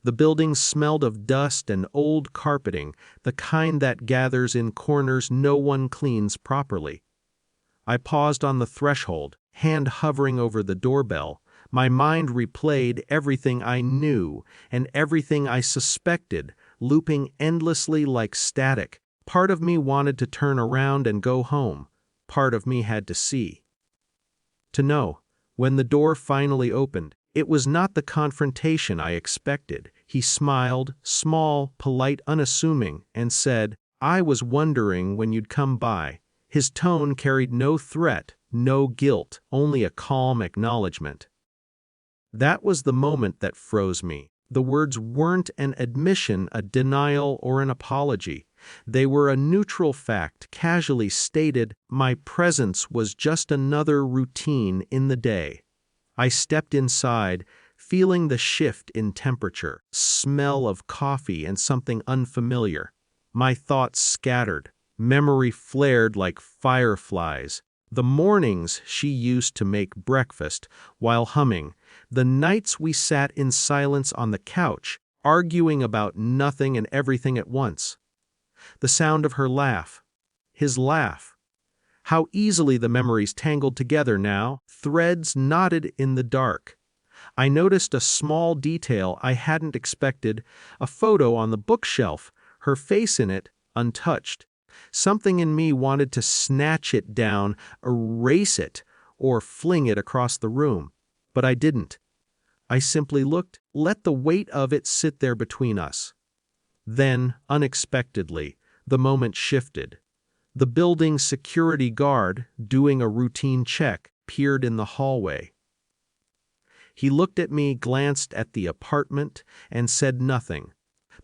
The building smelled of dust and old carpeting, the kind that gathers in corners no one cleans properly. I paused on the threshold, hand hovering over the doorbell. My mind replayed everything I knew and everything I suspected, looping endlessly like static. Part of me wanted to turn around and go home. Part of me had to see. To know. When the door finally opened, it was not the confrontation I expected. He smiled, small, polite, unassuming, and said, "I was wondering when you'd come by." His tone carried no threat, no guilt, only a calm acknowledgement. That was the moment that froze me. The words weren't an admission, a denial, or an apology. They were a neutral fact, casually stated. My presence was just another routine in the day. I stepped inside, feeling the shift in temperature, smell of coffee and something unfamiliar. My thoughts scattered. Memory flared like fireflies. The mornings she used to make breakfast while humming, the nights we sat in silence on the couch, arguing about nothing and everything at once. The sound of her laugh. His laugh. How easily the memories tangled together now, threads knotted in the dark. I noticed a small detail I hadn't expected, a photo on the bookshelf, her face in it, untouched. Something in me wanted to snatch it down, erase it, or fling it across the room. But I didn't. I simply looked, let the weight of it sit there between us. Then, unexpectedly, the moment shifted. The building's security guard, doing a routine check, peered in the hallway. He looked at me, glanced at the apartment, and said nothing.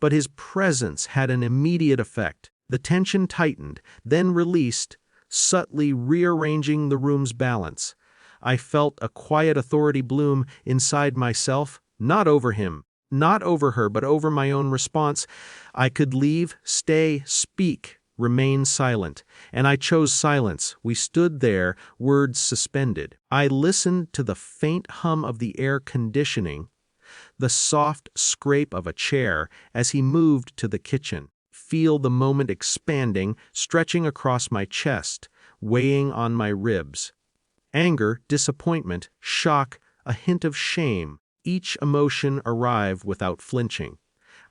But his presence had an immediate effect. The tension tightened, then released, subtly rearranging the room's balance. I felt a quiet authority bloom inside myself, not over him, not over her, but over my own response. I could leave, stay, speak, remain silent. And I chose silence. We stood there, words suspended. I listened to the faint hum of the air conditioning, the soft scrape of a chair as he moved to the kitchen. Feel the moment expanding, stretching across my chest, weighing on my ribs. Anger, disappointment, shock, a hint of shame. Each emotion arrived without flinching.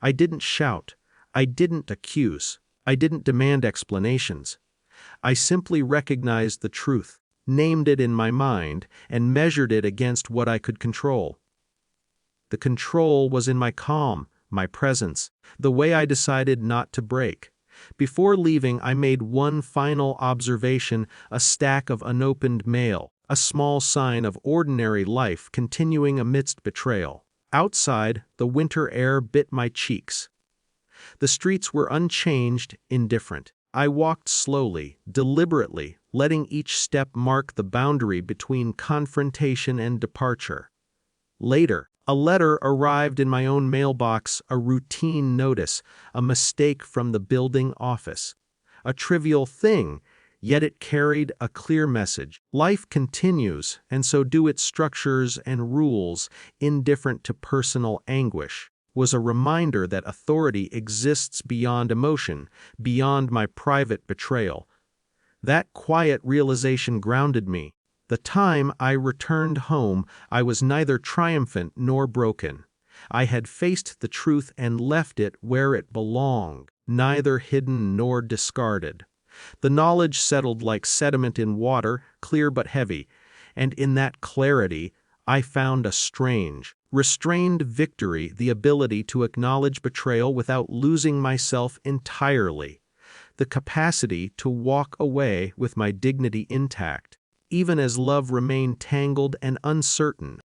I didn't shout. I didn't accuse. I didn't demand explanations. I simply recognized the truth, named it in my mind, and measured it against what I could control. The control was in my calm, my presence, the way I decided not to break. Before leaving, I made one final observation, a stack of unopened mail, a small sign of ordinary life continuing amidst betrayal. Outside, the winter air bit my cheeks. The streets were unchanged, indifferent. I walked slowly, deliberately, letting each step mark the boundary between confrontation and departure. Later, a letter arrived in my own mailbox, a routine notice, a mistake from the building office. A trivial thing, yet it carried a clear message. Life continues, and so do its structures and rules, indifferent to personal anguish. Was a reminder that authority exists beyond emotion, beyond my private betrayal. That quiet realization grounded me. The time I returned home, I was neither triumphant nor broken. I had faced the truth and left it where it belonged, neither hidden nor discarded. The knowledge settled like sediment in water, clear but heavy, and in that clarity I found a strange, restrained victory, the ability to acknowledge betrayal without losing myself entirely, the capacity to walk away with my dignity intact, even as love remained tangled and uncertain.